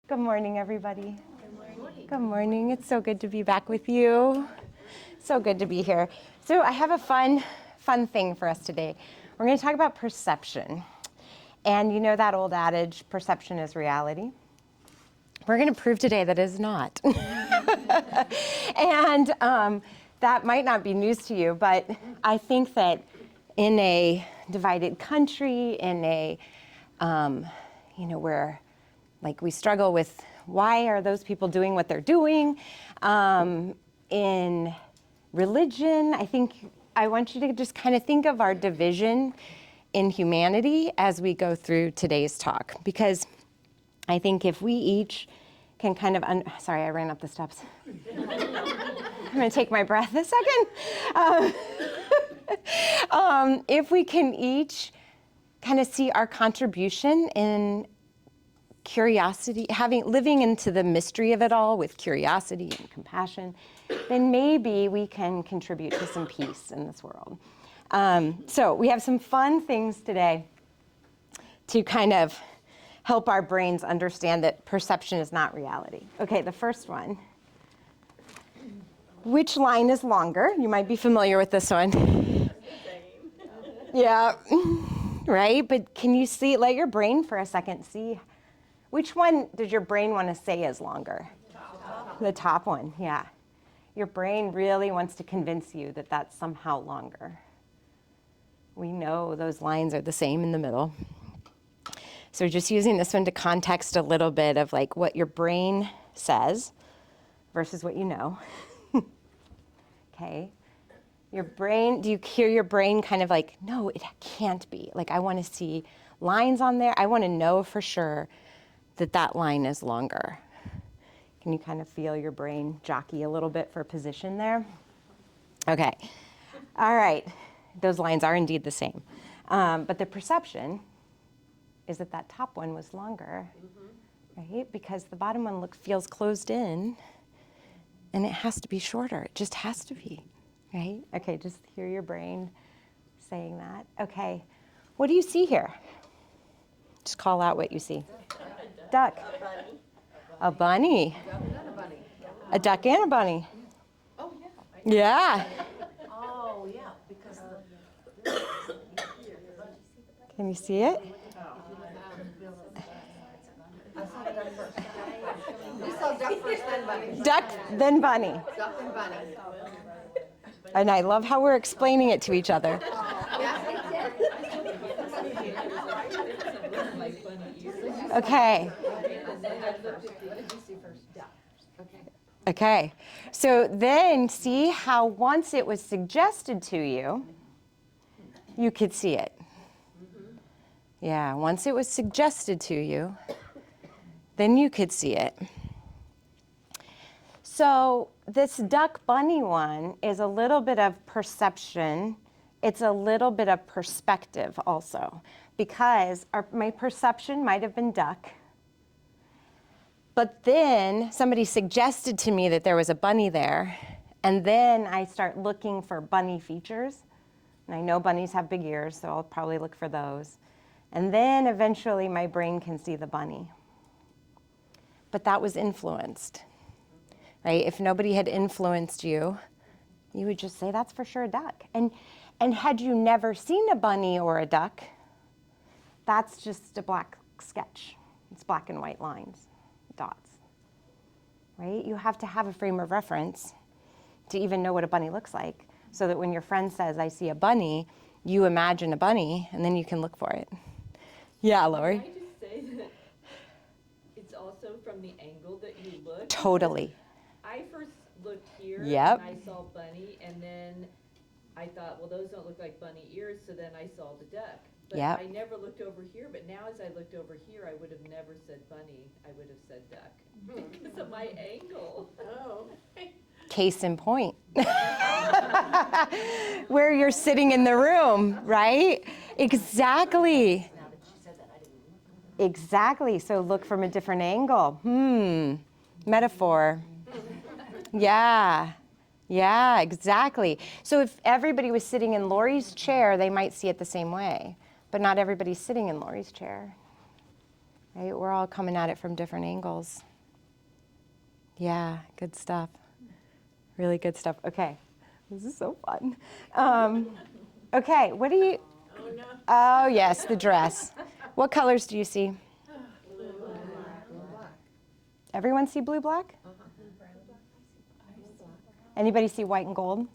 Good morning, everybody. Good morning. Good morning. It's so good to be back with you. So good to be here. So I have a fun thing for us today. We're going to talk about perception. And you know that old adage, perception is reality? We're going to prove today that it is not. And that might not be news to you, but I think that in a divided country, in a, where like we struggle with why are those people doing what they're doing, in religion, I want you to just kind of think of our division in humanity as we go through today's talk, because I think if we each can kind of, sorry, I ran up the steps. I'm going to take my breath a second. If we can each kind of see our contribution in curiosity, living into the mystery of it all with curiosity and compassion, then maybe we can contribute to some peace in this world. So we have some fun things today to kind of help our brains understand that perception is not reality. Okay, the first one. Which line is longer? You might be familiar with this one. Yeah, right? But can you see, let your brain for a second see, which one does your brain want to say is longer? The top one, yeah. Your brain really wants to convince you that that's somehow longer. We know those lines are the same in the middle. So just using this one to context a little bit of like what your brain says versus what you know. Okay. Your brain, do you hear your brain kind of like, no, it can't be. Like I want to see lines on there. I want to know for sure that line is longer. Can you kind of feel your brain jockey a little bit for position there? Okay. All right. Those lines are indeed the same. But the perception is that top one was longer, right? Because the bottom one feels closed in, and it has to be shorter. It just has to be, right? Okay, just hear your brain saying that. Okay. What do you see here? Just call out what you see. Duck. A bunny. A duck and a bunny. Oh, yeah. Yeah. Oh, yeah, because Can you see it? I saw duck first. You saw duck first, then bunny. Duck, then bunny. Duck and bunny. And I love how we're explaining it to each other. Okay. Okay. So then see how once it was suggested to you, you could see it. Yeah, once it was suggested to you, then you could see it. So this duck bunny one is a little bit of perception. It's a little bit of perspective also, because my perception might have been duck, but then somebody suggested to me that there was a bunny there, and then I start looking for bunny features, and I know bunnies have big ears, so I'll probably look for those. And then eventually my brain can see the bunny. But that was influenced, right? If nobody had influenced you, you would just say, that's for sure a duck. And had you never seen a bunny or a duck, that's just a black sketch. It's black and white lines, dots, right? You have to have a frame of reference to even know what a bunny looks like, so that when your friend says, I see a bunny, you imagine a bunny, and then you can look for it. Yeah, Lori? Can I just say that it's also from the angle that you look? Totally. I first looked here, Yep. and I saw bunny, and then I thought, well, those don't look like bunny ears, so then I saw the duck. But Yep. I never looked over here, but now as I looked over here, I would have never said bunny, I would have said duck, because of my angle. Oh. Case in point. Where you're sitting in the room, right? Exactly. Exactly. So look from a different angle. Metaphor. Yeah. Yeah, exactly. So if everybody was sitting in Lori's chair, they might see it the same way. But not everybody's sitting in Lori's chair. right? We're all coming at it from different angles. Yeah, good stuff. Really good stuff. Okay, this is so fun. Okay, what do you? Oh, no. Oh yes, the dress. What colors do you see? Blue, black. Everyone see blue, black? Anybody see white and gold?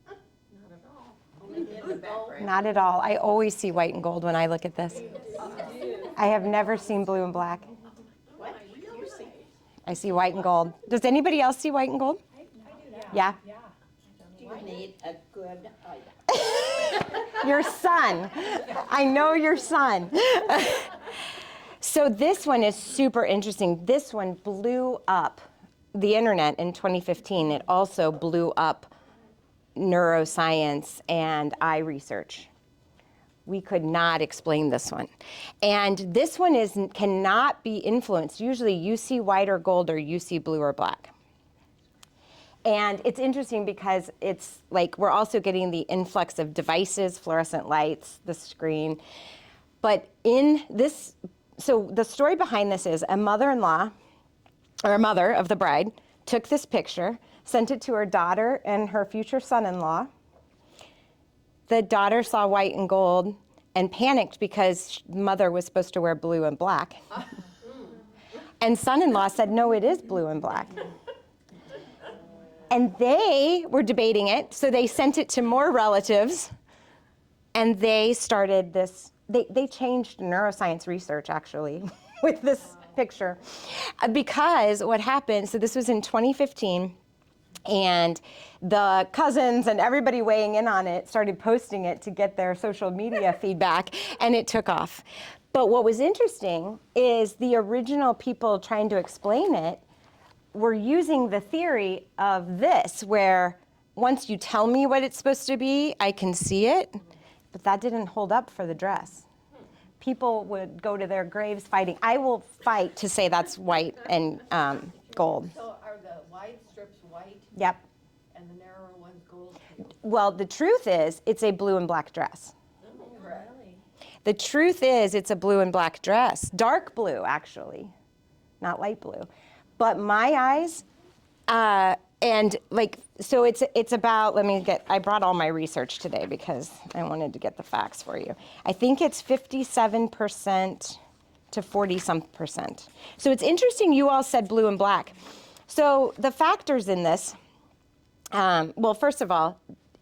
Not at all. Only in the background. Not at all. I always see white and gold when I look at this. I have never seen blue and black. What? You see? I see white and gold. Does anybody else see white and gold? Yeah? You need a good eye. Your son. I know your son. So this one is super interesting. This one blew up the internet in 2015. It also blew up neuroscience and eye research. We could not explain this one. And this one cannot be influenced. Usually you see white or gold or you see blue or black. And it's interesting because it's like we're also getting the influx of devices, fluorescent lights, the screen. But in this, so the story behind this is a mother-in-law, or a mother of the bride, took this picture, sent it to her daughter and her future son-in-law. The daughter saw white and gold and panicked because mother was supposed to wear blue and black. And son-in-law said, no, it is blue and black. And they were debating it, so they sent it to more relatives, and they started this, they changed neuroscience research, actually, with this picture. Because what happened, so this was in 2015, and the cousins and everybody weighing in on it started posting it to get their social media feedback, and it took off. But what was interesting is the original people trying to explain it were using the theory of this, where once you tell me what it's supposed to be, I can see it, but that didn't hold up for the dress. People would go to their graves fighting. I will fight to say that's white and gold. So are the wide strips white Yep. and the narrower ones gold? Well, the truth is, it's a blue and black dress. Correct. The truth is, it's a blue and black dress. Dark blue, actually, not light blue. But my eyes, and like, so it's about, I brought all my research today because I wanted to get the facts for you. I think it's 57% to 40-some%. So it's interesting you all said blue and black. So the factors in this, well, first of all,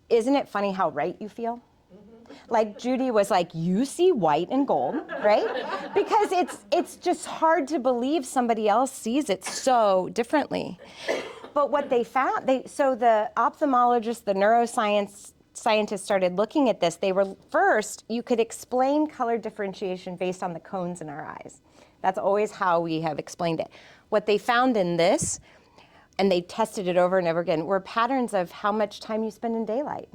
isn't it funny how right you feel? Like Judy was like, you see white and gold, right? Because it's just hard to believe somebody else sees it so differently. But what they found, so the ophthalmologists, the neuroscience scientists started looking at this. They were, first, you could explain color differentiation based on the cones in our eyes. That's always how we have explained it. What they found in this, and they tested it over and over again, were patterns of how much time you spend in daylight,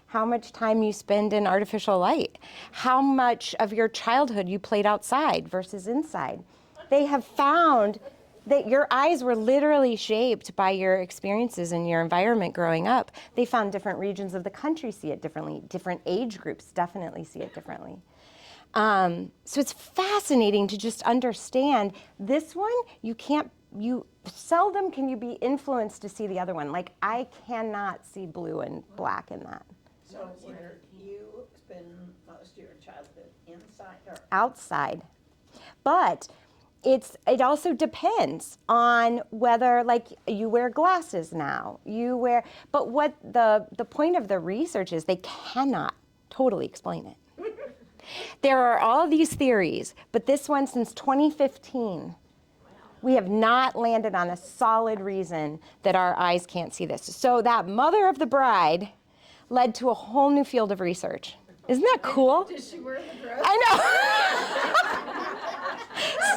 how much time you spend in artificial light, how much of your childhood you played outside versus inside. They have found that your eyes were literally shaped by your experiences in your environment growing up. They found different regions of the country see it differently. Different age groups definitely see it differently. So it's fascinating to just understand this one, you seldom can you be influenced to see the other one. Like I cannot see blue and black in that. So where you spend most of your childhood inside or Outside. But it also depends on whether, like, you wear glasses now, but what the point of the research is, they cannot totally explain it. There are all these theories, but this one, since 2015, we have not landed on a solid reason that our eyes can't see this. So that mother of the bride led to a whole new field of research. Isn't that cool? Did she wear the dress? I know.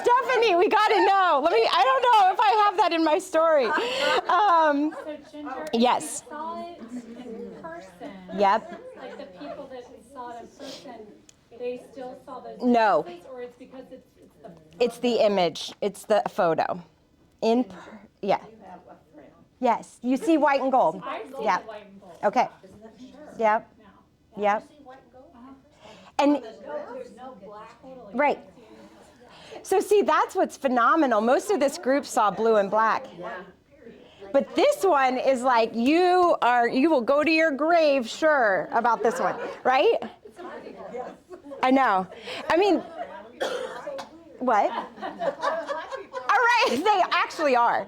Stephanie, we got to know. I don't know if I have that in my story. So Ginger, Yes. if you saw it in person, Yep. like the people that saw it in person, they still saw those No. differences, or it's because it's the It's the image. It's the photo. Yeah. You have a friend. Yes. You see white and gold. I see Yeah. the white and gold. Okay. Yep. Now. Yep. And There's no black. Totally. right. So see, that's what's phenomenal. Most of this group saw blue and black. But this one is like, you will go to your grave sure about this one, right? I know. I mean, what? All right, they actually are.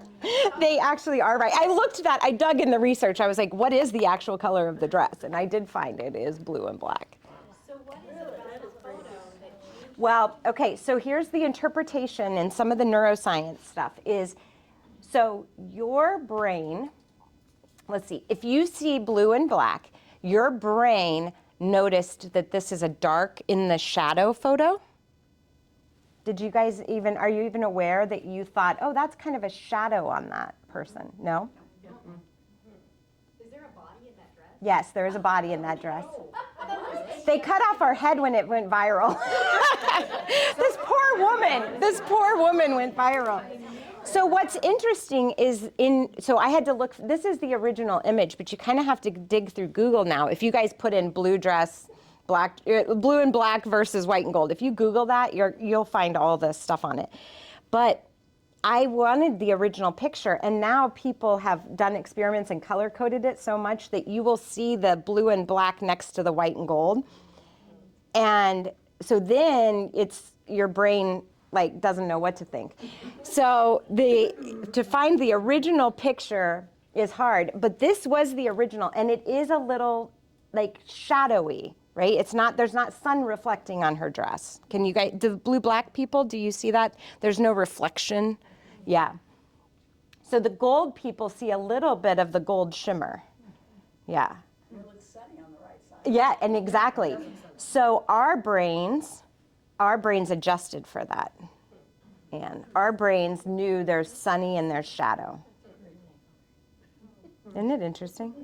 They actually are right. I dug in the research. I was like, what is the actual color of the dress? And I did find it is blue and black. So what is it about the photo that you? Well, okay, so here's the interpretation and some of the neuroscience stuff is, so your brain, let's see, if you see blue and black, your brain noticed that this is a dark in the shadow photo. Did you guys are you even aware that you thought, oh, that's kind of a shadow on that person? No? Is there a body in that dress? Yes, there is a body in that dress. They cut off our head when it went viral. This poor woman went viral. So what's interesting is so I had to look, this is the original image, but you kind of have to dig through Google now. If you guys put in blue dress, blue and black versus white and gold, if you Google that, you'll find all this stuff on it. But I wanted the original picture, and now people have done experiments and color coded it so much that you will see the blue and black next to the white and gold. And so then your brain like doesn't know what to think. So to find the original picture is hard, but this was the original, and it is a little like shadowy, right? There's not sun reflecting on her dress. Can you guys, the blue black people, do you see that? There's no reflection. Yeah. So the gold people see a little bit of the gold shimmer. Yeah. It looks sunny on the right side. Yeah, and exactly. So our brains adjusted for that. And our brains knew there's sunny and there's shadow. Isn't it interesting?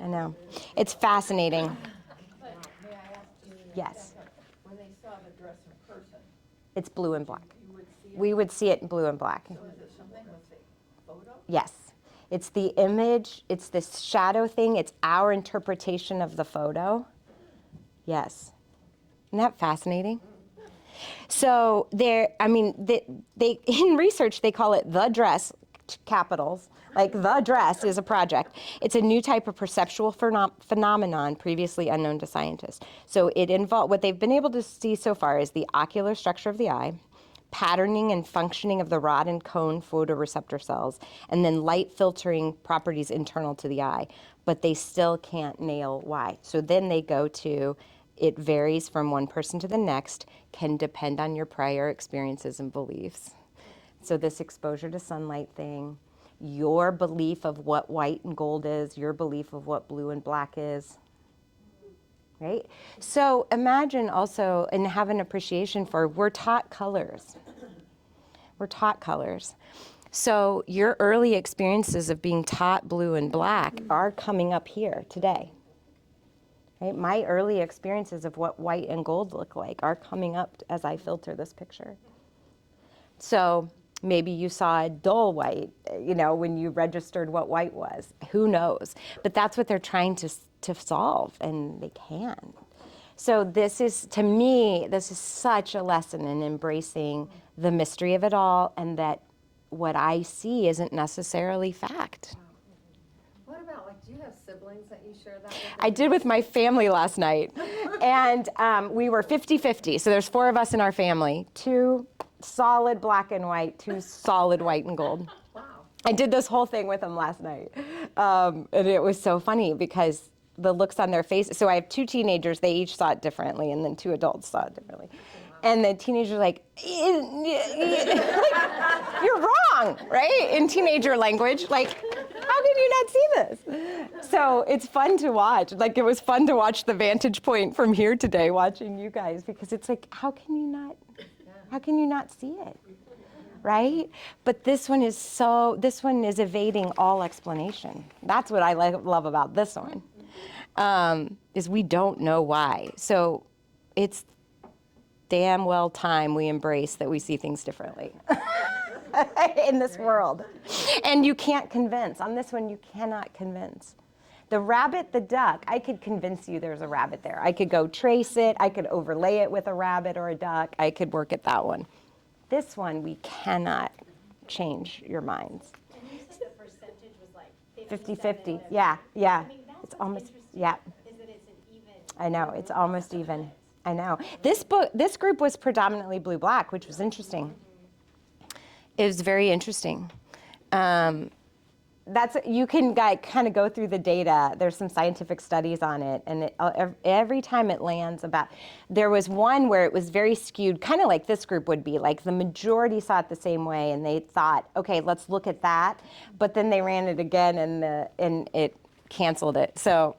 I know. It's fascinating. May I ask you? Yes. When they saw the dress in person, It's blue and black. you would see it? We would see it in blue and black. So is it something with the photo? Yes. It's the image, it's this shadow thing, it's our interpretation of the photo. Yes. Isn't that fascinating? So they in research, they call it the dress, capitals, like the dress is a project. It's a new type of perceptual phenomenon previously unknown to scientists. So what they've been able to see so far is the ocular structure of the eye, patterning and functioning of the rod and cone photoreceptor cells, and then light filtering properties internal to the eye. But they still can't nail why. So then they go to, it varies from one person to the next, can depend on your prior experiences and beliefs. So this exposure to sunlight thing, your belief of what white and gold is, your belief of what blue and black is, right? So imagine also, and have an appreciation for, we're taught colors. We're taught colors. So your early experiences of being taught blue and black are coming up here today. Right? My early experiences of what white and gold look like are coming up as I filter this picture. So maybe you saw a dull white, when you registered what white was. Who knows? But that's what they're trying to solve, and they can. So to me, this is such a lesson in embracing the mystery of it all, and that what I see isn't necessarily fact. What about, do you have siblings that you share that with? I did with my family last night, and we were 50-50. So there's 4 of us in our family, 2 solid black and white, 2 solid white and gold. Wow. I did this whole thing with them last night, and it was so funny because the looks on their faces. So I have 2 teenagers, they each saw it differently, and then 2 adults saw it differently. And the teenager's like, you're wrong, right? In teenager language, like, how can you not see this? So it's fun to watch. Like, it was fun to watch the vantage point from here today, watching you guys, because it's like, how can you not see it, right? But this one is evading all explanation. That's what I love about this one, is we don't know why. So it's damn well time we embrace that we see things differently in this world. And you can't convince. On this one, you cannot convince. The rabbit, the duck, I could convince you there's a rabbit there. I could go trace it. I could overlay it with a rabbit or a duck. I could work at that one. This one, we cannot change your minds. And you said the percentage was like 50-50, yeah, yeah. I mean, that's It's what's almost, interesting, yeah. is that it's an even. I know, it's almost even. I know. This group was predominantly blue-black, which was interesting. It was very interesting. You can kind of go through the data. There's some scientific studies on it, and every time it lands about, there was one where it was very skewed, kind of like this group would be, like the majority saw it the same way, and they thought, okay, let's look at that, but then they ran it again, and it canceled it. So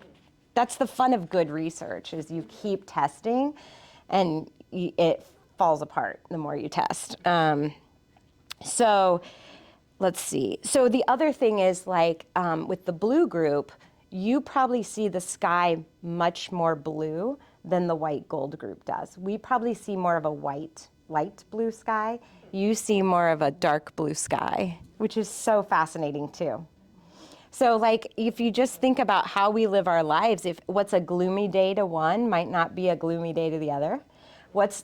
that's the fun of good research, is you keep testing, and it falls apart the more you test. So let's see. So the other thing is, like, with the blue group, you probably see the sky much more blue than the white gold group does. We probably see more of a white, light blue sky. You see more of a dark blue sky, which is so fascinating too. So, like, if you just think about how we live our lives, if what's a gloomy day to one might not be a gloomy day to the other.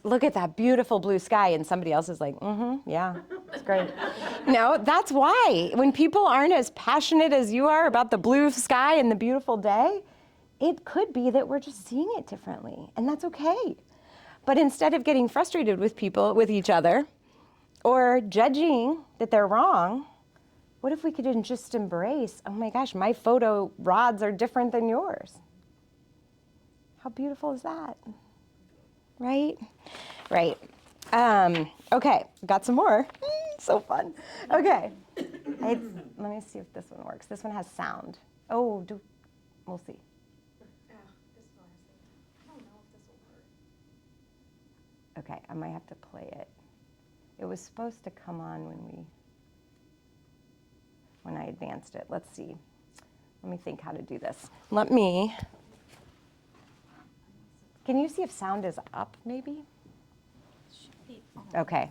Look at that beautiful blue sky, and somebody else is like, yeah, it's great. No, that's why. When people aren't as passionate as you are about the blue sky and the beautiful day, it could be that we're just seeing it differently, and that's okay. But instead of getting frustrated with each other, or judging that they're wrong, what if we could just embrace, oh my gosh, my photo rods are different than yours? How beautiful is that? Right? Right. Okay, got some more. So fun. Okay. Let me see if this one works. This one has sound. We'll see. Okay, I might have to play it. It was supposed to come on when I advanced it. Let's see. Let me think how to do this. Can you see if sound is up, maybe? Okay.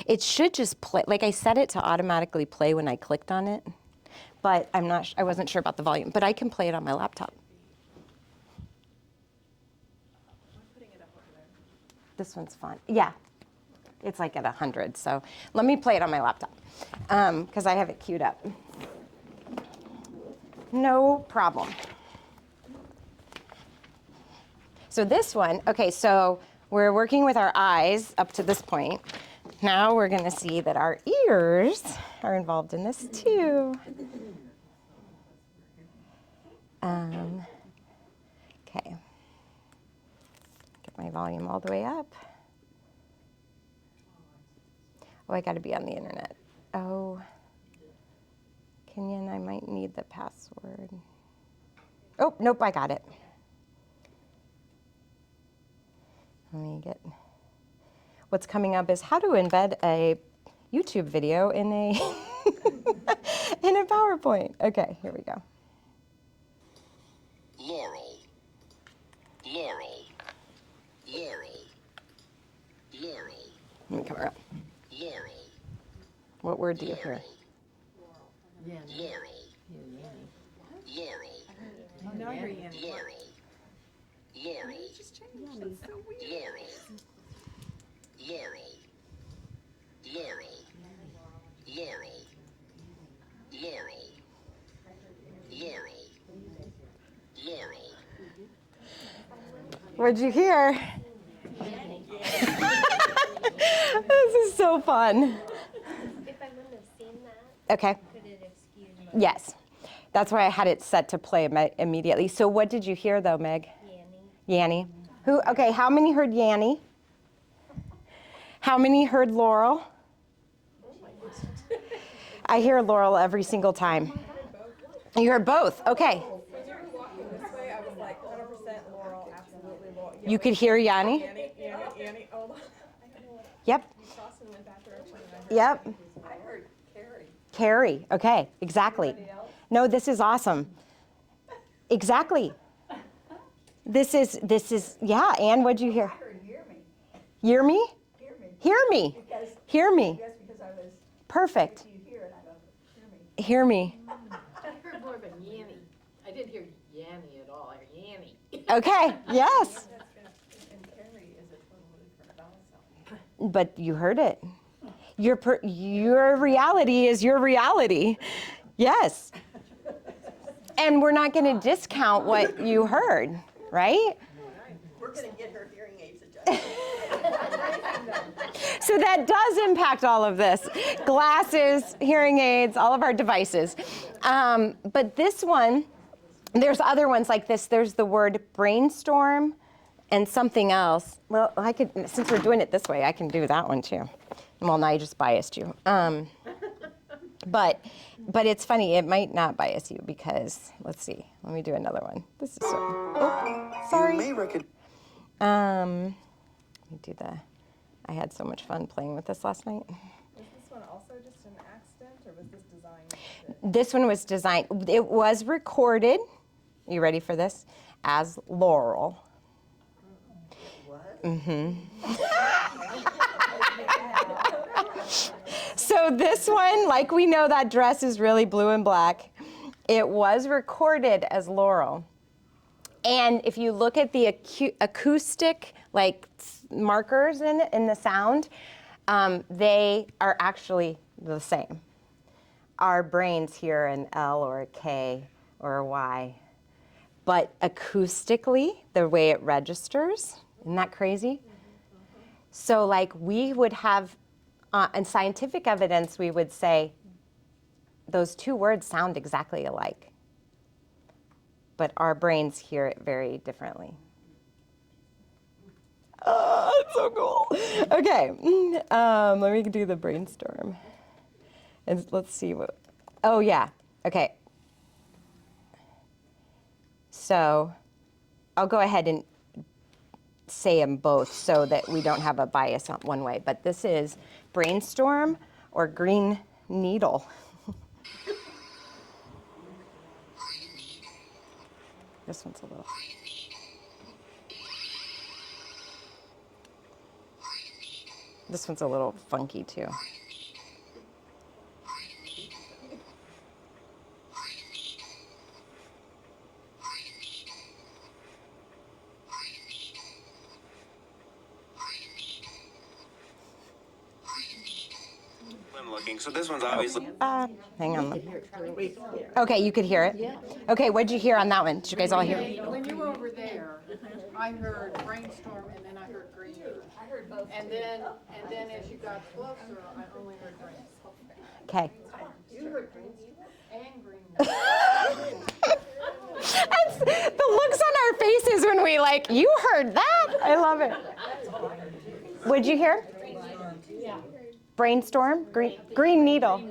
It should just play. Like, I set it to automatically play when I clicked on it, but I wasn't sure about the volume, but I can play it on my laptop. This one's fun. Yeah. It's like at 100, so let me play it on my laptop, because I have it queued up. No problem. So this one, okay, so we're working with our eyes up to this point. Now we're going to see that our ears are involved in this too. Okay. Get my volume all the way up. Oh, I got to be on the internet. Oh. Kenyon, I might need the password. Oh, nope, I got it. Let me get, what's coming up is how to embed a YouTube video in a in a PowerPoint. Okay, here we go. Laurel, laurel, laurel, laurel. Let me come around. Laurel. What word do you hear? Laurel. Laurel. Oh, now I hear Yanni. Laurel. Laurel. Laurel. Laurel. Laurel. Laurel. Laurel. Laurel. Laurel. What'd you hear? This is so fun. If I wouldn't have seen that, Okay. could it excuse me? Yes. That's why I had it set to play immediately. So what did you hear though, Meg? Yanni. Okay, how many heard Yanni? How many heard Laurel? I hear Laurel every single time. You heard both, okay. When you were walking this way, I was like 100% Laurel, absolutely Laurel. Yeah, You could hear Yanni? Yanni, oh. Yep, Crossing in that direction. yep. I heard Carrie. Carrie, okay, exactly. No, this is awesome. Exactly. This is, yeah, Ann, what'd you hear? I heard hear me, Hear me? hear me. Hear me. Because, Hear me. yes, because I was Perfect. You hear it, I go, hear me. Hear me. I heard more of a yammy. I didn't hear yammy at all, I heard yammy. Okay, yes. And Carrie is a totally different vowel sound. But you heard it. Your reality is your reality. Yes. And we're not going to discount what you heard, right? We're gonna get her hearing aids adjusted. So that does impact all of this. Glasses, hearing aids, all of our devices. But this one, there's other ones like this. There's the word brainstorm and something else. Well, I could, since we're doing it this way, I can do that one too. Well, now I just biased you. But it's funny, it might not bias you because, let's see, let me do another one. This is sorry. You may recognize. Let me do I had so much fun playing with this last night. Was this one also just an accident, or was this designed? This one was designed, it was recorded, you ready for this? As Laurel. What? So this one, like we know that dress is really blue and black, it was recorded as Laurel. And if you look at the acoustic, like markers in the sound, they are actually the same. Our brains hear an L or a K or a Y. But acoustically, the way it registers, isn't that crazy? So like we would have, in scientific evidence, we would say those two words sound exactly alike. But our brains hear it very differently. Oh, that's so cool. Okay, let me do the brainstorm. And let's see what, oh yeah, okay. So I'll go ahead and say them both so that we don't have a bias on one way. But this is brainstorm or green needle. This one's a little. This one's a little funky too. I'm looking. So this one's obviously. Hang on. Okay, you could hear it? Yeah. Okay, what'd you hear on that one? Did you guys all hear it? When you were over there, I heard brainstorm and then I heard green. I heard both. And then as you got closer, I only heard brainstorm. Okay. You heard brainstorm and green. That's the looks on our faces when we like, you heard that? I love it. What'd you hear? Brainstorm? Green needle.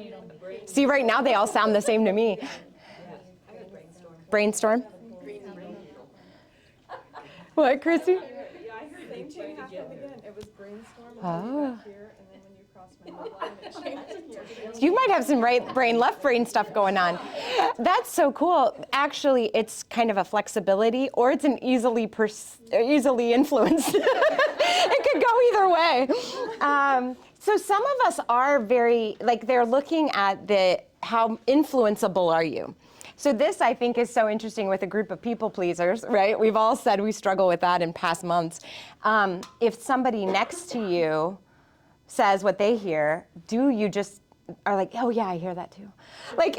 See, right now they all sound the same to me. Brainstorm? What, Christy? Yeah, I heard same thing happened again. It was brainstorm Oh. here, and then when you crossed my midline, it changed to here. You might have some right brain, left brain stuff going on. That's so cool. Actually, it's kind of a flexibility, or it's an easily influenced. It could go either way. So some of us are very, like they're looking at how influenceable are you? So this, I think, is so interesting with a group of people pleasers, right? We've all said we struggle with that in past months. If somebody next to you says what they hear, do you just are like, oh yeah, I hear that too. Like,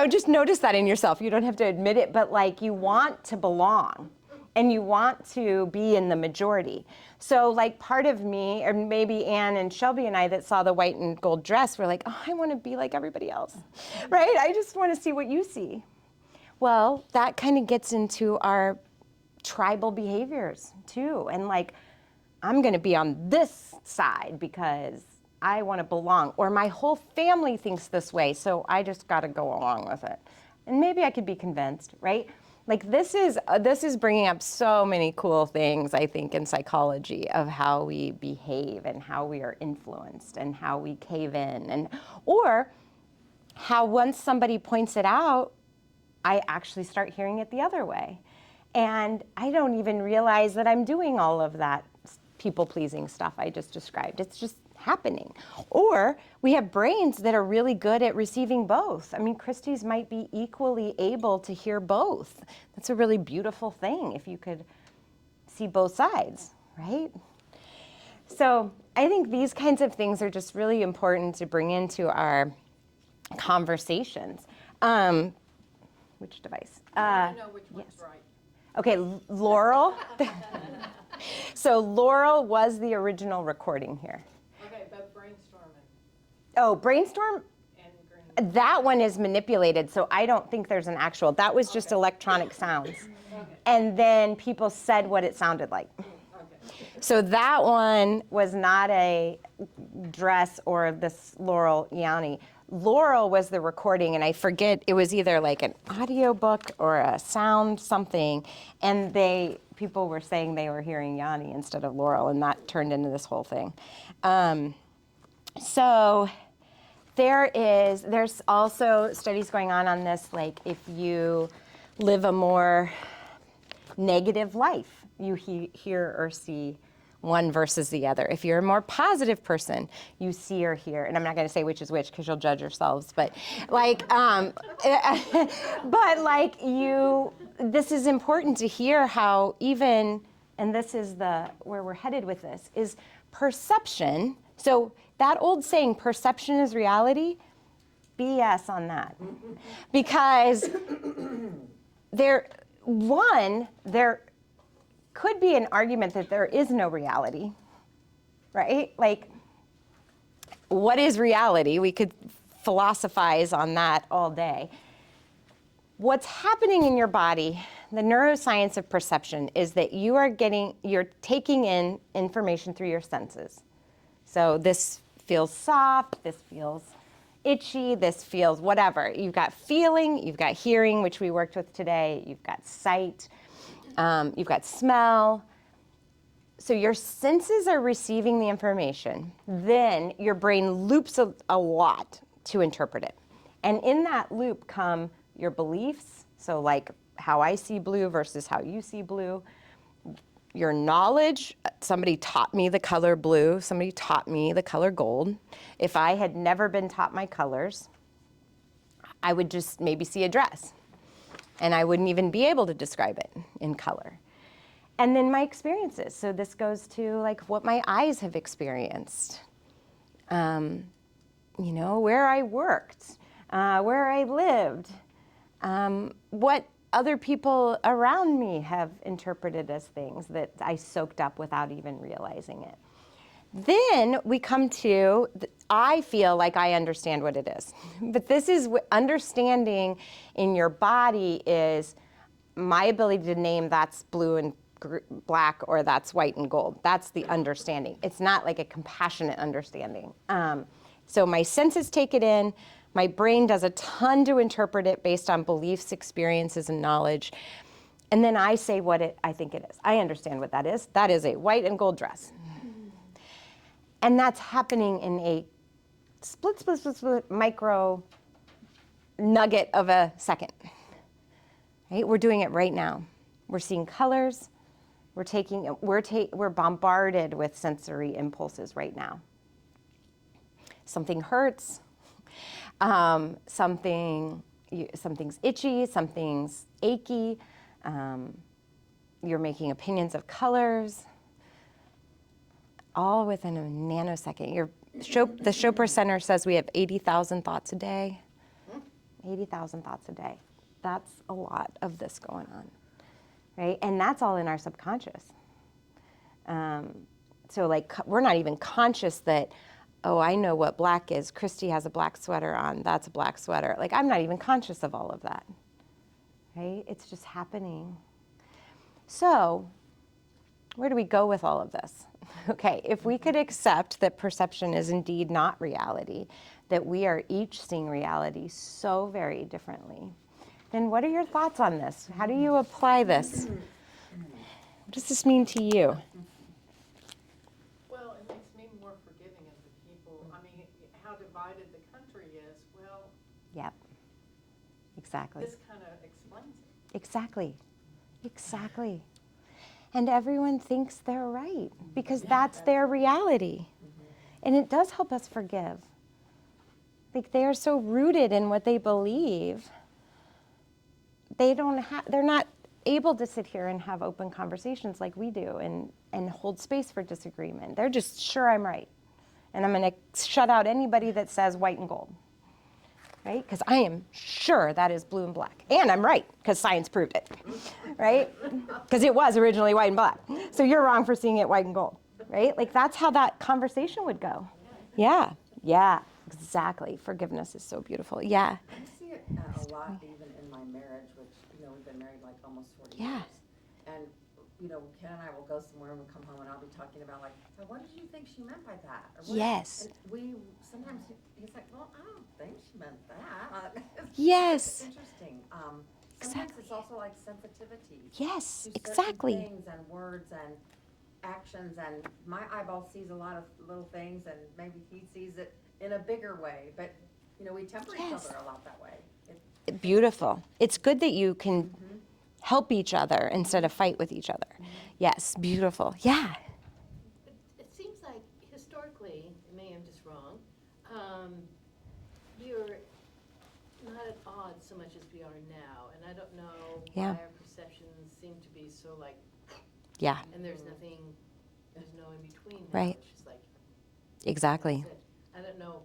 just notice that in yourself. You don't have to admit it, but like you want to belong and you want to be in the majority. So like part of me, or maybe Anne and Shelby and I that saw the white and gold dress, we're like, oh, I want to be like everybody else, right? I just want to see what you see. Well, that kind of gets into our tribal behaviors too. And like, I'm going to be on this side because I want to belong, or my whole family thinks this way, so I just got to go along with it. And maybe I could be convinced, right? Like this is bringing up so many cool things, I think, in psychology of how we behave and how we are influenced and how we cave in, or how once somebody points it out, I actually start hearing it the other way. And I don't even realize that I'm doing all of that people-pleasing stuff I just described. It's just happening. Or we have brains that are really good at receiving both. I mean, Christy's might be equally able to hear both. That's a really beautiful thing if you could see both sides, right? So I think these kinds of things are just really important to bring into our conversations. Which device? I know which one's yes. right. Okay, Laurel. So Laurel was the original recording here. Okay, but brainstorming Oh, Brainstorm, and green. that one is manipulated, so I don't think there's an actual. That was just electronic sounds. And then people said what it sounded like. So that one was not a dress or this Laurel Yanni. Laurel was the recording, and I forget, it was either like an audio book or a sound something, and people were saying they were hearing Yanni instead of Laurel, and that turned into this whole thing. So there's also studies going on this, like if you live a more negative life, you hear or see one versus the other. If you're a more positive person, you see or hear, and I'm not going to say which is which because you'll judge yourselves, but like, this is important to hear how even, and this is where we're headed with this, is perception. So that old saying, perception is reality, BS on that. Because there could be an argument that there is no reality, right? Like, what is reality? We could philosophize on that all day. What's happening in your body, the neuroscience of perception, is that you're taking in information through your senses. So this feels soft, this feels itchy, this feels whatever. You've got feeling, you've got hearing, which we worked with today, you've got sight, you've got smell. So your senses are receiving the information. Then your brain loops a lot to interpret it. And in that loop come your beliefs, so like how I see blue versus how you see blue. Your knowledge, somebody taught me the color blue, somebody taught me the color gold. If I had never been taught my colors, I would just maybe see a dress. And I wouldn't even be able to describe it in color. And then my experiences. So this goes to like what my eyes have experienced. Where I worked, where I lived, what other people around me have interpreted as things that I soaked up without even realizing it. Then we come to, I feel like I understand what it is. But this is understanding in your body is my ability to name that's blue and black or that's white and gold. That's the understanding. It's not like a compassionate understanding. So my senses take it in. My brain does a ton to interpret it based on beliefs, experiences, and knowledge. And then I say what I think it is. I understand what that is. That is a white and gold dress. And that's happening in a split micro nugget of a second. Right? We're doing it right now. We're seeing colors. We're bombarded with sensory impulses right now. Something hurts. Something's itchy. Something's achy. You're making opinions of colors. All within a nanosecond. The Chopra Center says we have 80,000 thoughts a day. 80,000 thoughts a day. That's a lot of this going on, right? And that's all in our subconscious. So like, we're not even conscious that, oh, I know what black is. Christy has a black sweater on. That's a black sweater. Like, I'm not even conscious of all of that, right? It's just happening. So where do we go with all of this? Okay, if we could accept that perception is indeed not reality, that we are each seeing reality so very differently, then what are your thoughts on this? How do you apply this? What does this mean to you? Well, it makes me more forgiving of the people. I mean, how divided the country is, well. Yep, exactly. This kind of explains it. Exactly. And everyone thinks they're right because that's their reality. And it does help us forgive. Like they are so rooted in what they believe. They're not able to sit here and have open conversations like we do and hold space for disagreement. They're just sure I'm right. And I'm going to shut out anybody that says white and gold. Right? Because I am sure that is blue and black. And I'm right, because science proved it. Right? Because it was originally white and black. So you're wrong for seeing it white and gold. Right? Like that's how that conversation would go. Yeah. Yeah. Exactly. Forgiveness is so beautiful. Yeah. I see it a lot even in my marriage, which, we've been married like almost 40 Yeah. years. And, Ken and I will go somewhere and we'll come home and I'll be talking about like, so what did you think she meant by that? Or what? Yes. And sometimes he's like, well, I don't think she meant that. Yes. It's interesting. Sometimes Exactly. it's also like sensitivity. Yes, To certain exactly. things and words and actions, and my eyeball sees a lot of little things and maybe he sees it in a bigger way, but we temper each Yes. other a lot that way. Beautiful. It's good that you can help each other instead of fight with each other. Yes, beautiful. Yeah. It seems like historically, maybe I'm just wrong, you're not at odds so much as we are now. And I don't know Yeah. why our perceptions seem to be so like, Yeah, and there's no in between now. Right. It's just like, exactly. that's it. I don't know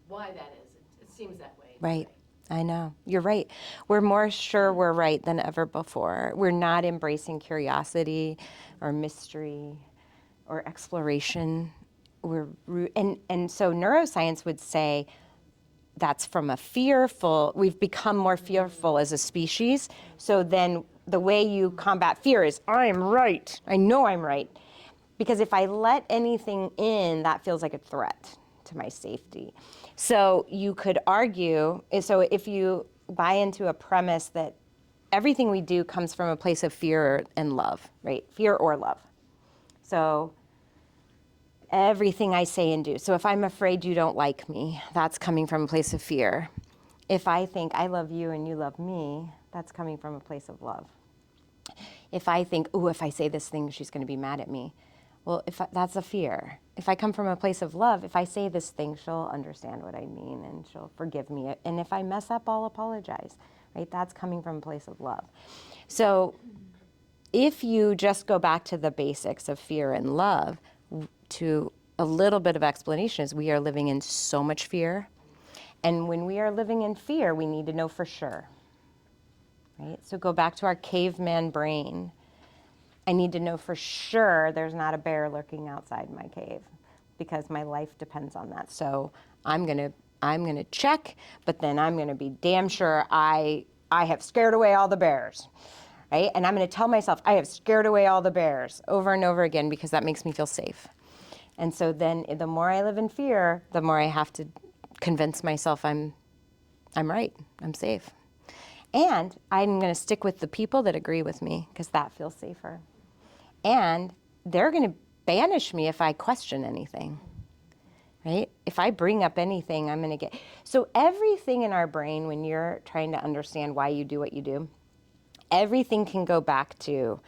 why that is. It seems that way. Right. I know. You're right. We're more sure we're right than ever before. We're not embracing curiosity or mystery or exploration. And so neuroscience would say that's from a we've become more fearful as a species. So then the way you combat fear is, I'm right. I know I'm right. Because if I let anything in, that feels like a threat to my safety. So you could argue, so if you buy into a premise that everything we do comes from a place of fear and love, right? Fear or love. So everything I say and do. So if I'm afraid you don't like me, that's coming from a place of fear. If I think I love you and you love me, that's coming from a place of love. If I think, oh, if I say this thing, she's going to be mad at me. Well, that's a fear. If I come from a place of love, if I say this thing, she'll understand what I mean and she'll forgive me. And if I mess up, I'll apologize, right? That's coming from a place of love. So if you just go back to the basics of fear and love, to a little bit of explanation is we are living in so much fear. And when we are living in fear, we need to know for sure, right? So go back to our caveman brain. I need to know for sure there's not a bear lurking outside my cave because my life depends on that. So I'm gonna check, but then I'm gonna be damn sure I have scared away all the bears, right? And I'm gonna tell myself I have scared away all the bears over and over again because that makes me feel safe. And so then the more I live in fear, the more I have to convince myself I'm right, I'm safe. And I'm gonna stick with the people that agree with me because that feels safer. And they're going to banish me if I question anything, right? If I bring up anything, I'm going to get... So everything in our brain, when you're trying to understand why you do what you do, everything can go back to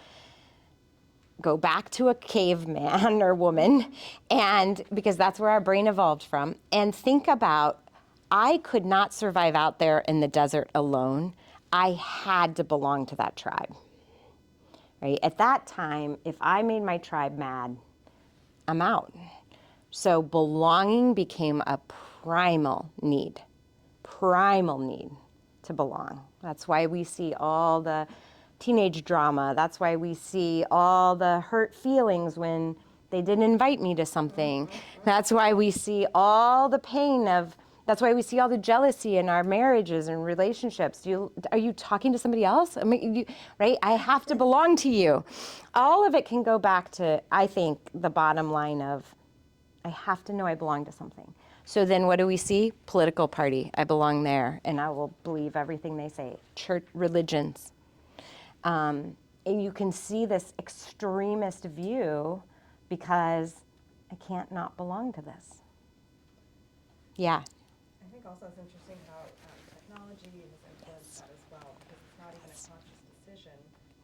a caveman or woman, and because that's where our brain evolved from. And think about, I could not survive out there in the desert alone. I had to belong to that tribe. Right? At that time, if I made my tribe mad, I'm out. So belonging became a primal need to belong. That's why we see all the teenage drama. That's why we see all the hurt feelings when they didn't invite me to something. That's why we see all the pain that's why we see all the jealousy in our marriages and relationships. Are you talking to somebody else? I mean, right? I have to belong to you. All of it can go back to, I think, the bottom line of, I have to know I belong to something. So then what do we see? Political party. I belong there, and I will believe everything they say. Church, religions. And you can see this extremist view because I can't not belong to this. Yeah. I think also it's interesting how technology has influenced that as well, because it's not even a conscious decision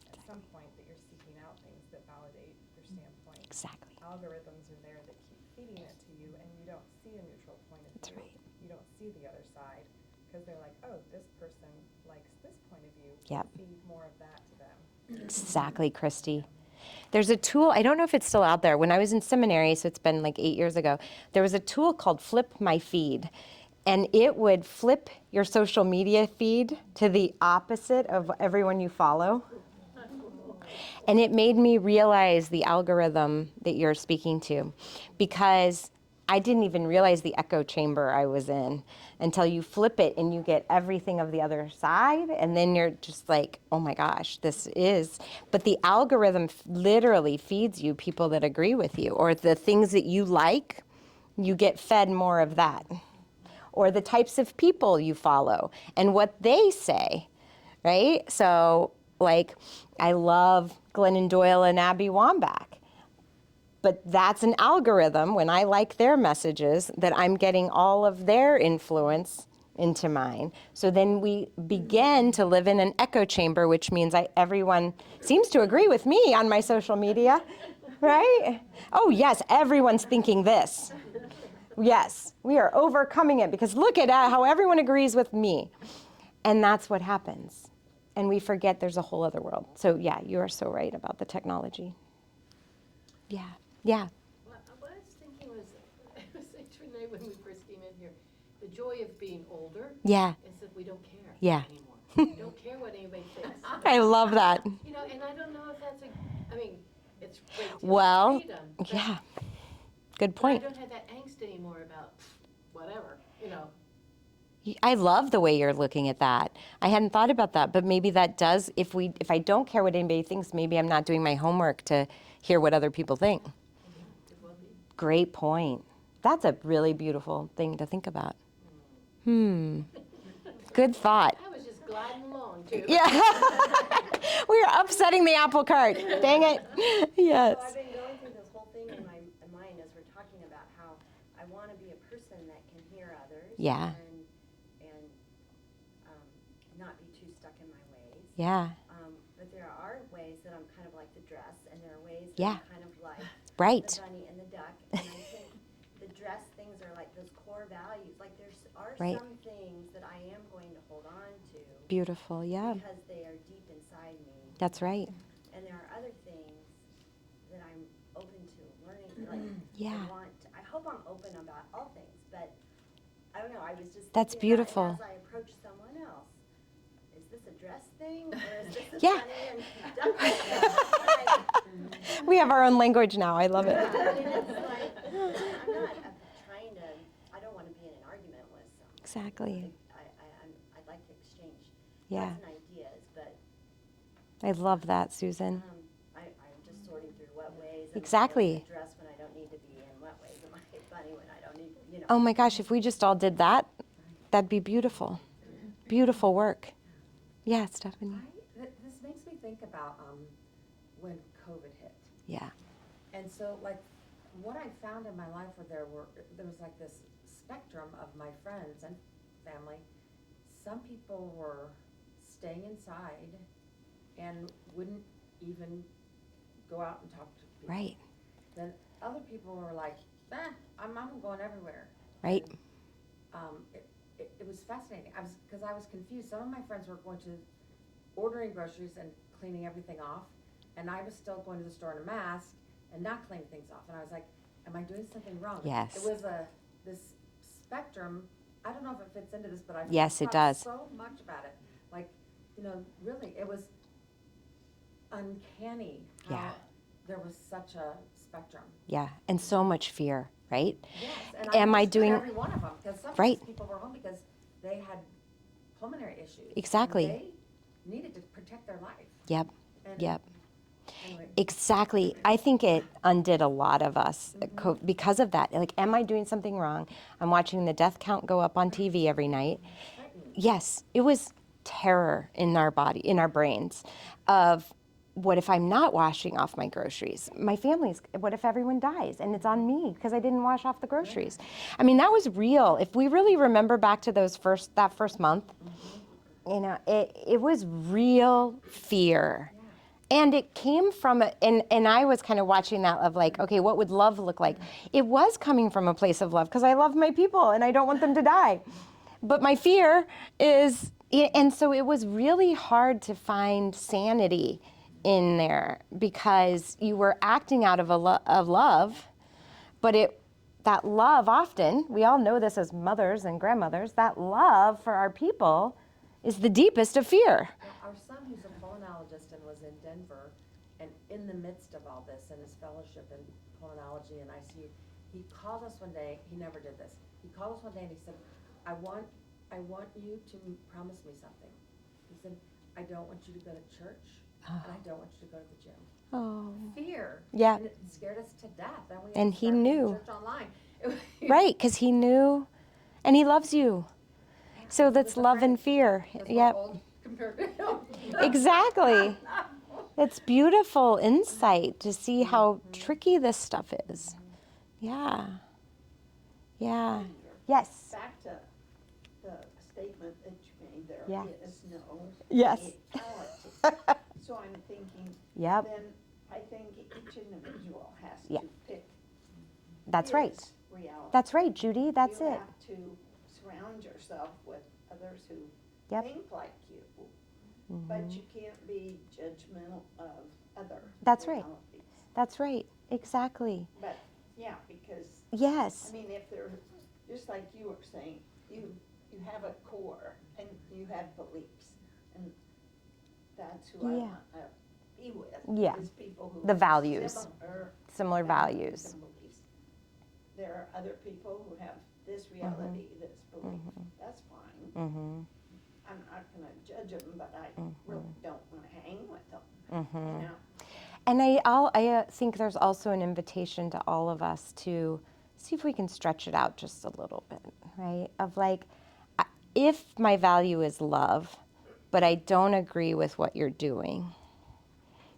at some point that you're seeking out things that validate your standpoint. Exactly. Algorithms are there that keep feeding it to you, and you don't see a neutral point of That's view. right. You don't see the other side, because they're like, oh, this person likes this point of view. Yep. Feed more of that to them. Exactly, Christy. There's a tool, I don't know if it's still out there. When I was in seminary, so it's been like 8 years ago, there was a tool called Flip My Feed. And it would flip your social media feed to the opposite of everyone you follow. And it made me realize the algorithm that you're speaking to, because I didn't even realize the echo chamber I was in until you flip it and you get everything of the other side, and then you're just like, oh my gosh, this is. But the algorithm literally feeds you people that agree with you, or the things that you like, you get fed more of that. Or the types of people you follow and what they say, right? So, like, I love Glennon Doyle and Abby Wambach. But that's an algorithm, when I like their messages, that I'm getting all of their influence into mine. So then we begin to live in an echo chamber, which means everyone seems to agree with me on my social media, right? Oh, yes, everyone's thinking this. Yes, we are overcoming it because look at how everyone agrees with me. And that's what happens. And we forget there's a whole other world. So yeah, you are so right about the technology. Yeah, yeah, What I was thinking was, I was saying to Renee when we first came in here, the joy of being older yeah, is that we don't care Yeah. anymore. We don't care what anybody thinks. I love that. You know, and I don't know if that's I mean, it's great to have Well, freedom. but- yeah, good but point. I don't have that angst anymore about whatever, you know. I love the way you're looking at that. I hadn't thought about that, but maybe that does, if I don't care what anybody thinks, maybe I'm not doing my homework to hear what other people think. Could well be. Great point. That's a really beautiful thing to think about. Good thought. I was just gliding along too. Yeah. We are upsetting the apple cart. Dang it. Yes. So I've been going through this whole thing in my mind as we're talking about how I want to be a person that can hear others. Yeah. And not be too stuck in my ways. Yeah. But there are ways that I'm kind of like the dress, and there are ways that Yeah. I'm kind of like Right. the bunny and the duck. And I think the dress things are like those core values. Like there are Right. some things that I am going to hold on to Beautiful. Yeah. because they are deep inside me. That's right. And there are other things that I'm open to learning. Like Yeah. I hope I'm open about all things, but I don't know. I was just That's thinking about it beautiful. as I approach someone else. Is this a dress thing, or is this a Yeah. funny and duck thing? We have our own language now. I love it. I mean, it's like I'm not trying to. I don't want to be in an argument with someone. Exactly. I'd like to exchange Yeah. thoughts and ideas, but I love that, Susan. I'm just sorting through what ways. am I Exactly. going to dress when I don't need to be, and what ways am I funny when I don't need, you know. Oh my gosh, if we just all did that, that'd be beautiful. Beautiful work. Yeah, Stephanie. This makes me think about when COVID hit. Yeah. And so, like, what I found in my life there was like this spectrum of my friends and family. Some people were staying inside and wouldn't even go out and talk to people. Right. Then other people were like, I'm going everywhere. Right. It was fascinating. Because I was confused. Some of my friends were going to ordering groceries and cleaning everything off, and I was still going to the store in a mask and not cleaning things off. And I was like, am I doing something wrong? Yes. It was this spectrum. I don't know if it fits into this, but I Yes, it thought does. so much about it. Like, really, it was uncanny how Yeah. there was such a spectrum. Yeah. And so much fear, right? Yes, and Am I understood doing- every one of them, because some of Right. these people were home because they had pulmonary issues. and Exactly. they needed to protect their life. Yep. And Yep. Anyway, Exactly. I think it undid a lot of us because of that. Like, am I doing something wrong? I'm watching the death count go up on TV every night. Yes, it was terror in our body, in our brains, of what if I'm not washing off my groceries? My family's, what if everyone dies and it's on me because I didn't wash off the groceries? I mean, that was real. If we really remember back to that first month, it was real fear. And it came from, and I was kind of watching that of like, okay, what would love look like? It was coming from a place of love because I love my people and I don't want them to die. But my fear is, and so it was really hard to find sanity in there because you were acting out of of love, but that love often, we all know this as mothers and grandmothers, that love for our people is the deepest of fear. Our son, who's a pulmonologist and was in Denver, and in the midst of all this and his fellowship in pulmonology and ICU, he called us one day. He never did this. He called us one day and he said, I want you to promise me something. He said, I don't want you to go to church, and I don't want you to go to the gym. Oh. Fear. Yeah. And it scared us to death. And he knew. Church online. Right, because he knew, and he loves you. So that's love and fear. Yep. Compared to him. Exactly. It's beautiful insight to see how tricky this stuff is. Yeah. Yeah. Yes. Back to the statement that you made, there Yeah. is no Yes. reality. So I'm thinking, Yep. then I think each individual has Yeah. to pick That's right. his reality. That's right, Judy. That's You it. have to surround yourself with others who Yep. think like you, but you can't be judgmental of other That's right. realities. That's right. Exactly. But, yeah, because, Yes. I mean, if they're, just like you were saying, you have a core and you have beliefs, and that's who I Yeah. want to be with. Yeah. Is people who The have values. similar Values. and beliefs. There are other people who have this reality, this belief. That's fine. Mm-hmm. I'm not going to judge them, but I really don't want to hang with them. Mm-hmm. You know? And I think there's also an invitation to all of us to see if we can stretch it out just a little bit, right? Of like, if my value is love, but I don't agree with what you're doing,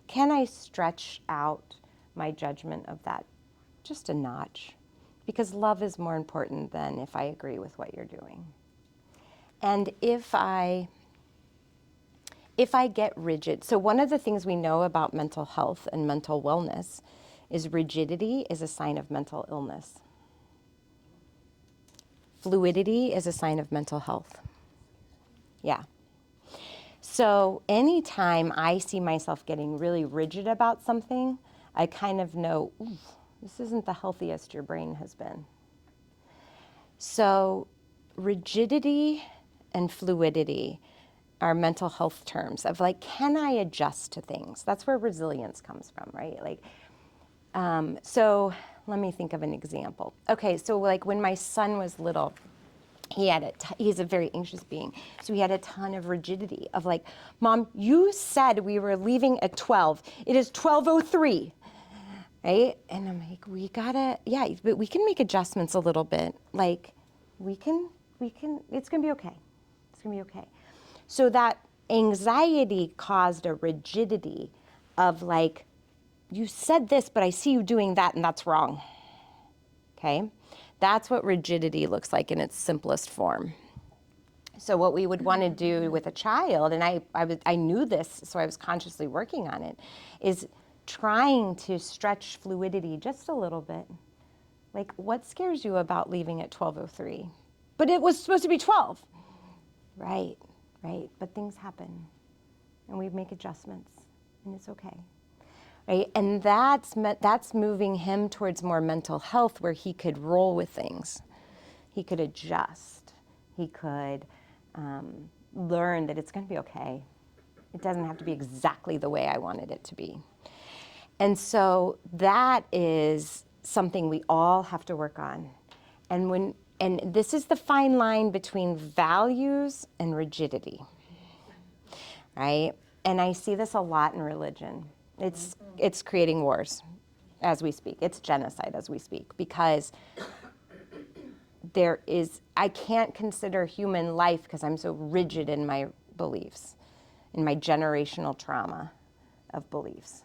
can I stretch out my judgment of that just a notch? Because love is more important than if I agree with what you're doing. And if I get rigid, so one of the things we know about mental health and mental wellness is rigidity is a sign of mental illness. Fluidity is a sign of mental health. Yeah. So anytime I see myself getting really rigid about something, I kind of know, ooh, this isn't the healthiest your brain has been. So rigidity and fluidity are mental health terms of like, can I adjust to things? That's where resilience comes from, right? Like, so let me think of an example. Okay, so like when my son was little, he's a very anxious being. So he had a ton of rigidity of like, Mom, you said we were leaving at 12. It is 12:03, right? And I'm like, but we can make adjustments a little bit. Like, we can, it's gonna be okay. It's gonna be okay. So that anxiety caused a rigidity of like, you said this, but I see you doing that and that's wrong, okay? That's what rigidity looks like in its simplest form. So what we would want to do with a child, and I knew this, so I was consciously working on it, is trying to stretch fluidity just a little bit. Like, what scares you about leaving at 12:03? But it was supposed to be 12. Right, but things happen, and we make adjustments, and it's okay. Right? And that's moving him towards more mental health where he could roll with things. He could adjust. He could learn that it's going to be okay. It doesn't have to be exactly the way I wanted it to be. And so that is something we all have to work on. And this is the fine line between values and rigidity, right? And I see this a lot in religion. It's creating wars as we speak. It's genocide as we speak because I can't consider human life because I'm so rigid in my beliefs, in my generational trauma of beliefs.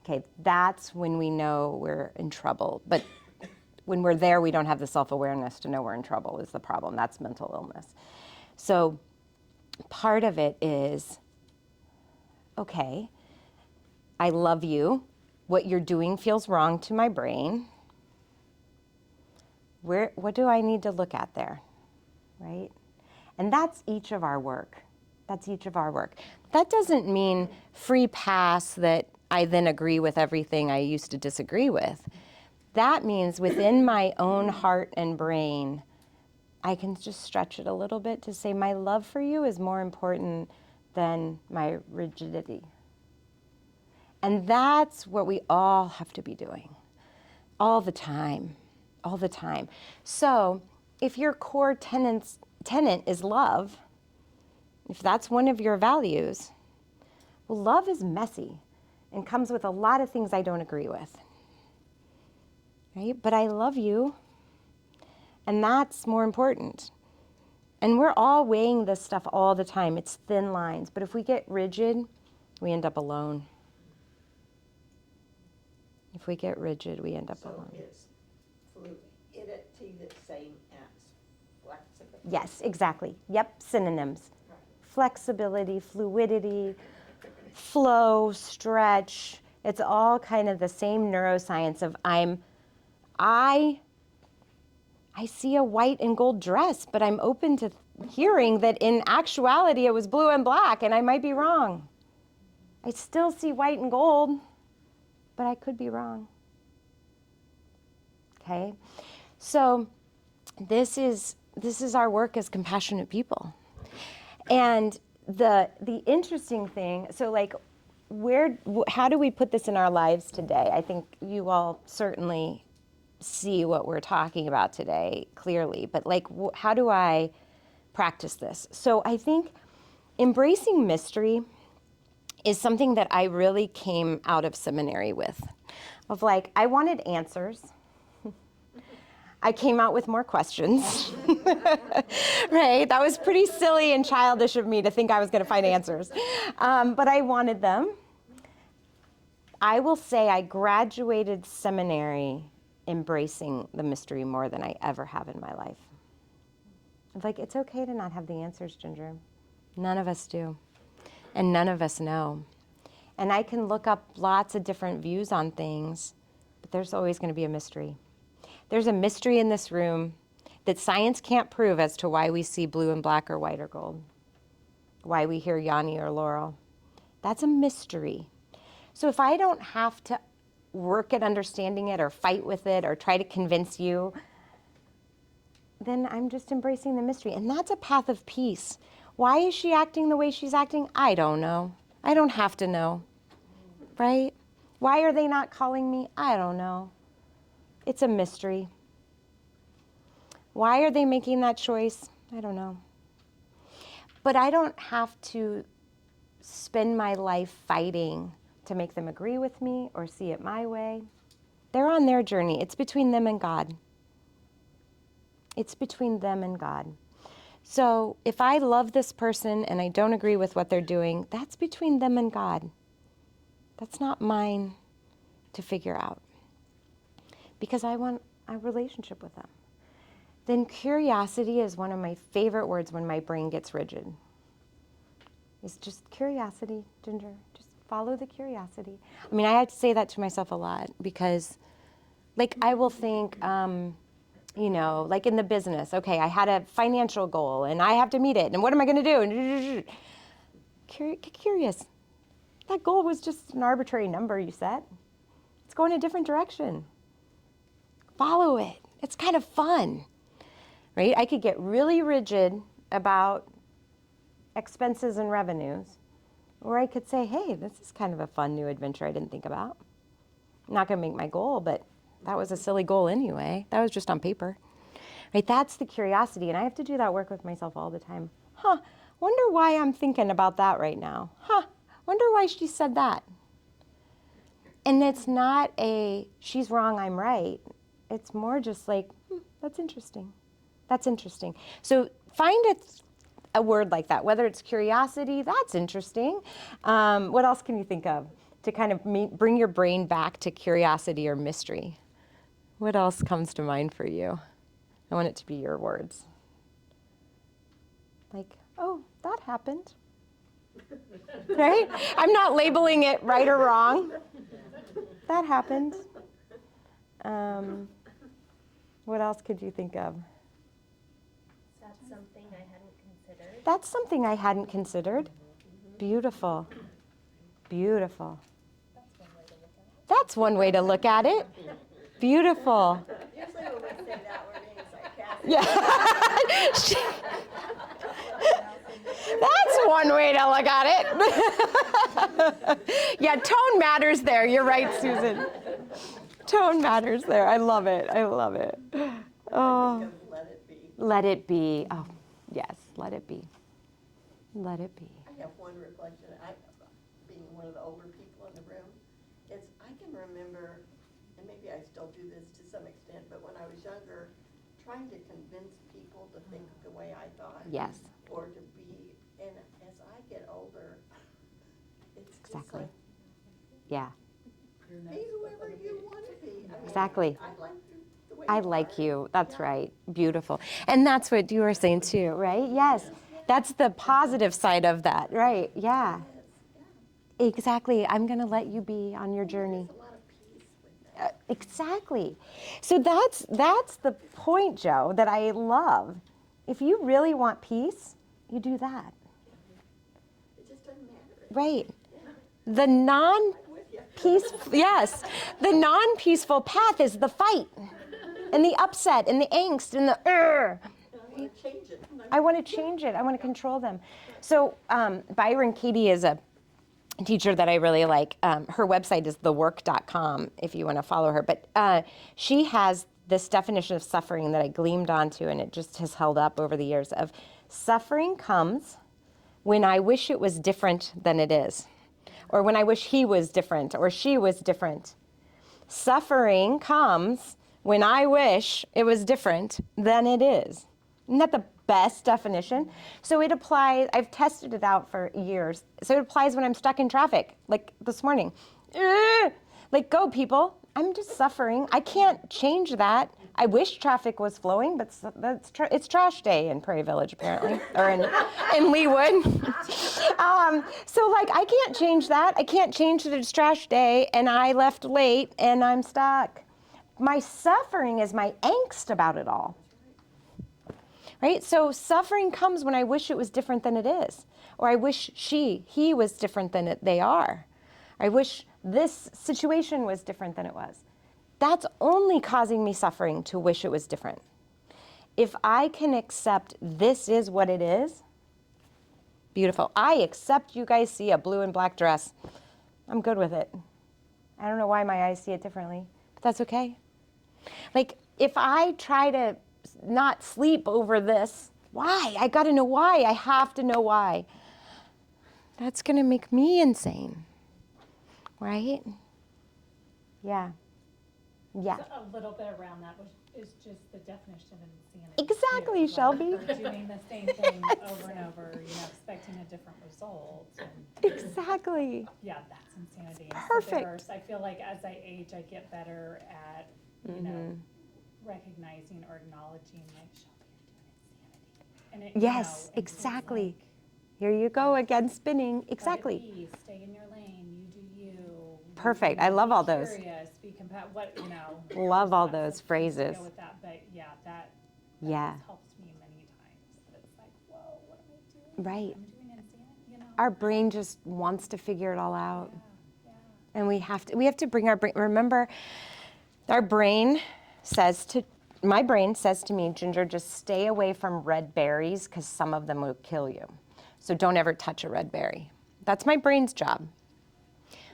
Okay, that's when we know we're in trouble. But when we're there, we don't have the self-awareness to know we're in trouble is the problem. That's mental illness. So part of it is, okay, I love you. What you're doing feels wrong to my brain. What do I need to look at there, right? And that's each of our work. That's each of our work. That doesn't mean free pass that I then agree with everything I used to disagree with. That means within my own heart and brain, I can just stretch it a little bit to say my love for you is more important than my rigidity. And that's what we all have to be doing all the time, all the time. So if your core tenet is love, if that's one of your values, well, love is messy and comes with a lot of things I don't agree with, right? But I love you, and that's more important. And we're all weighing this stuff all the time. It's thin lines. But if we get rigid, we end up alone. If we get rigid, we end up So alone. is fluidity the same as flexibility? Yes, exactly. Yep, synonyms. Right. Flexibility, fluidity, flow, stretch. It's all kind of the same neuroscience of I see a white and gold dress, but I'm open to hearing that in actuality it was blue and black, and I might be wrong. I still see white and gold, but I could be wrong. Okay? So this is our work as compassionate people. And the interesting thing, so like how do we put this in our lives today? I think you all certainly see what we're talking about today clearly, but like how do I practice this? So I think embracing mystery is something that I really came out of seminary with. Of like, I wanted answers. I came out with more questions. Right? That was pretty silly and childish of me to think I was going to find answers. But I wanted them. I will say I graduated seminary embracing the mystery more than I ever have in my life. It's like, it's okay to not have the answers, Ginger. None of us do. And none of us know. And I can look up lots of different views on things, but there's always going to be a mystery. There's a mystery in this room that science can't prove as to why we see blue and black or white or gold, why we hear Yanni or Laurel. That's a mystery. So if I don't have to work at understanding it or fight with it or try to convince you, then I'm just embracing the mystery. And that's a path of peace. Why is she acting the way she's acting? I don't know. I don't have to know, right? Why are they not calling me? I don't know. It's a mystery. Why are they making that choice? I don't know. But I don't have to spend my life fighting to make them agree with me or see it my way. They're on their journey. It's between them and God. It's between them and God. So if I love this person and I don't agree with what they're doing, that's between them and God. That's not mine to figure out. Because I want a relationship with them. Then curiosity is one of my favorite words when my brain gets rigid. It's just curiosity, Ginger. Just follow the curiosity. I mean, I have to say that to myself a lot because, like, I will think, like in the business, okay, I had a financial goal and I have to meet it, and what am I going to do? Get curious. That goal was just an arbitrary number you set. Let's go in a different direction. Follow it. It's kind of fun, right? I could get really rigid about expenses and revenues, or I could say, hey, this is kind of a fun new adventure I didn't think about. I'm not going to make my goal, but that was a silly goal anyway. That was just on paper, right? That's the curiosity, and I have to do that work with myself all the time. Wonder why I'm thinking about that right now. Wonder why she said that. And it's not she's wrong, I'm right. It's more just like, that's interesting. That's interesting. So find a word like that, whether it's curiosity, that's interesting. What else can you think of to kind of bring your brain back to curiosity or mystery? What else comes to mind for you? I want it to be your words. Like, oh, that happened. right? I'm not labeling it right or wrong. That happened. What else could you think of? That's something I hadn't considered. That's something I hadn't considered. Beautiful. Beautiful. That's one way to look at it. Beautiful. Usually when we say that, we're being sarcastic. Yeah. That's one way to look at it. Yeah, tone matters there. You're right, Susan. Tone matters there. I love it. I love it. Oh. Let it be. Let it be. Oh, yes, let it be. Let it be. I have one reflection, being one of the older people in the room, I can remember, and maybe I still do this to some extent, but when I was younger, trying to convince people to think the way I thought. Yes. Or to be, and as I get older, it's just Exactly. like, Yeah, be whoever you want to be. I mean, exactly. I like you the way I you like are. you. That's Yeah. right. Beautiful. And that's what you were saying too, right? Yes. That's the positive side of that, right? Yeah. Yes, yeah. Exactly. I'm going to let you be on your journey. There's a lot of peace with that. Exactly. So that's the point, Joe, that I love. If you really want peace, you do that. It just doesn't matter. Right. The non-peaceful, yes, the non-peaceful path is the fight and the upset and the angst and the I want to change it. I want to change it. I want to control them. So Byron Katie is a teacher that I really like. Her website is thework.com if you want to follow her. But she has this definition of suffering that I gleamed onto, and it just has held up over the years, of suffering comes when I wish it was different than it is, or when I wish he was different or she was different. Suffering comes when I wish it was different than it is. Isn't that the best definition? So it applies, I've tested it out for years. So it applies when I'm stuck in traffic, like this morning. Like, go people, I'm just suffering. I can't change that. I wish traffic was flowing, but it's trash day in Prairie Village, apparently, or in Leawood. So like, I can't change that. I can't change that it's trash day and I left late and I'm stuck. My suffering is my angst about it all. Right? So suffering comes when I wish it was different than it is. Or I wish he was different than they are. I wish this situation was different than it was. That's only causing me suffering to wish it was different. If I can accept this is what it is, beautiful. I accept you guys see a blue and black dress. I'm good with it. I don't know why my eyes see it differently, but that's okay. Like, if I try to not sleep over this, why? I gotta know why. I have to know why. That's gonna make me insane, right? Yeah. Yeah. So a little bit around that is just the definition of insanity. Exactly, too. Shelby. Like, we're doing the same thing over and over, expecting a different result. And Exactly. yeah, that's insanity. And Perfect. So I feel like as I age, I get better at, recognizing or acknowledging, like, Shelby, you're doing insanity. And Yes, and so it's exactly. like, Here you go again, spinning. let it Exactly. be, stay in your lane, you do you. Perfect. I love all Be those. curious, be Love all lots of those things to phrases. go with that, but yeah, that Yeah. has helped me many times. But it's like, whoa, what am I doing? Right. I'm doing insanity, Our brain just wants to figure it all out. Yeah. And we have to bring our brain. Remember, our brain my brain says to me, Ginger, just stay away from red berries because some of them will kill you. So don't ever touch a red berry. That's my brain's job.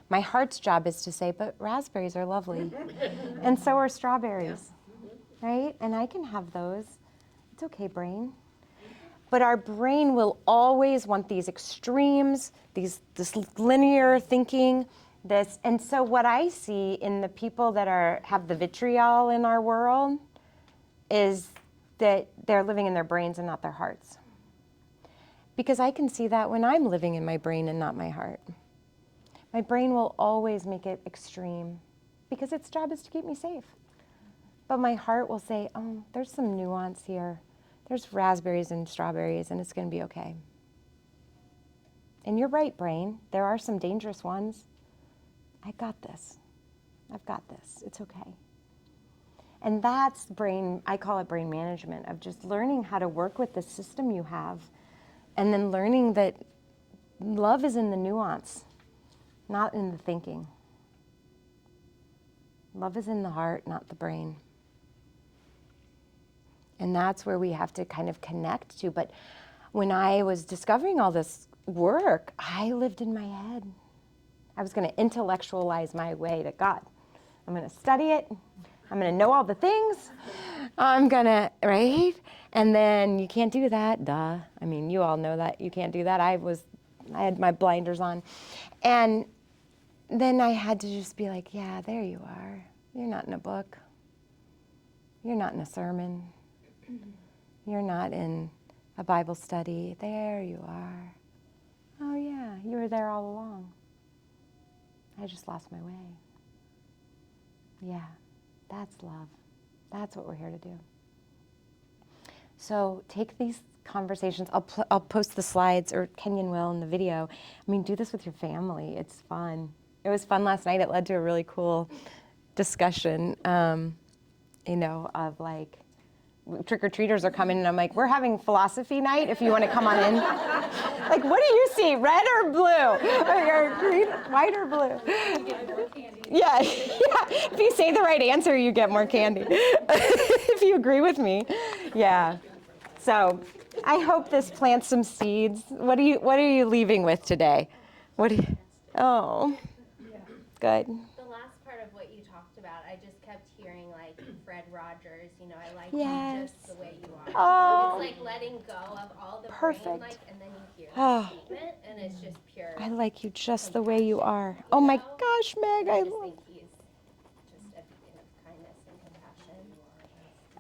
My heart's job is to say, but raspberries are lovely. And so are strawberries, right? And I can have those. It's okay, brain. But our brain will always want these extremes, this linear thinking, and so what I see in the people that have the vitriol in our world is that they're living in their brains and not their hearts. Because I can see that when I'm living in my brain and not my heart. My brain will always make it extreme because its job is to keep me safe. But my heart will say, oh, there's some nuance here. There's raspberries and strawberries, and it's going to be okay. And you're right, brain. There are some dangerous ones. I got this. I've got this. It's okay. And that's brain, I call it brain management, of just learning how to work with the system you have, and then learning that love is in the nuance, not in the thinking. Love is in the heart, not the brain. And that's where we have to kind of connect to. But when I was discovering all this work, I lived in my head. I was going to intellectualize my way to God. I'm going to study it. I'm going to know all the things. I'm going to, right? And then you can't do that, duh. I mean, you all know that you can't do that. I had my blinders on. And then I had to just be like, yeah, there you are. You're not in a book. You're not in a sermon. You're not in a Bible study. There you are. Oh yeah, you were there all along. I just lost my way. Yeah, that's love. That's what we're here to do. So take these conversations. I'll post the slides, or Kenyon will, in the video. I mean, do this with your family. It's fun. It was fun last night. It led to a really cool discussion, of like, trick-or-treaters are coming, and I'm like, we're having philosophy night if you want to come on in. Like, what do you see, red or blue? Or green, white or blue? You get more candy. Yeah. If you say the right answer, you get more candy. If you agree with me. Yeah. So I hope this plants some seeds. What are you leaving with today? Oh, good. The last part of what you talked about, I just kept hearing like Fred Rogers, I like Yes. you just the way you are. Oh. It's like letting go of all the Perfect. brain, and then you hear Oh. that statement, and it's just pure. I like you just the way you are. Oh my gosh, Meg, I I just love. think he's just a beacon of kindness and compassion.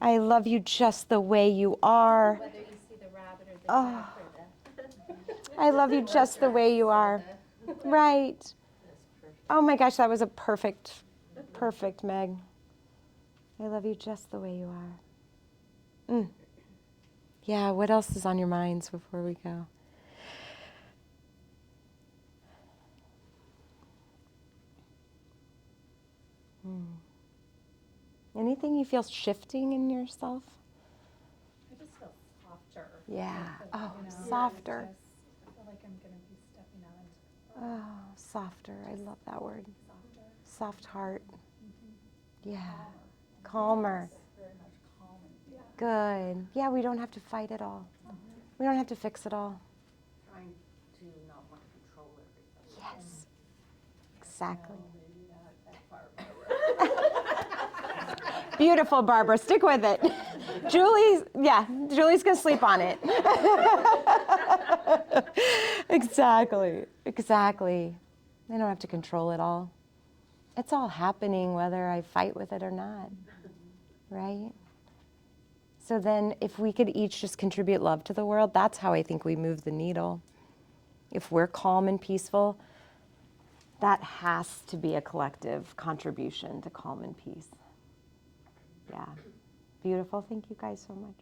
I love you just the way you are. Whether you see the rabbit or the Oh. duck or the. I love you just the way you are. Right. Oh my gosh, that was a perfect Meg. I love you just the way you are. Yeah, what else is on your minds before we go? Anything you feel shifting in yourself? I just feel softer. Yeah. Like, Oh, you know, softer. I feel like I'm going to be stepping out into Oh, softer. I love that word. softer. Soft heart. Mm-hmm. Yeah. Calmer. Very much calmer. Yeah. Good. Yeah, we don't have to fight it all. We don't have to fix it all. Trying to not want to control everything. Yes. Exactly. Maybe not that far. Beautiful, Barbara. Stick with it. Julie's going to sleep on it. Exactly. I don't have to control it all. It's all happening whether I fight with it or not, right? So then if we could each just contribute love to the world, that's how I think we move the needle. If we're calm and peaceful, that has to be a collective contribution to calm and peace. Yeah. Beautiful. Thank you guys so much.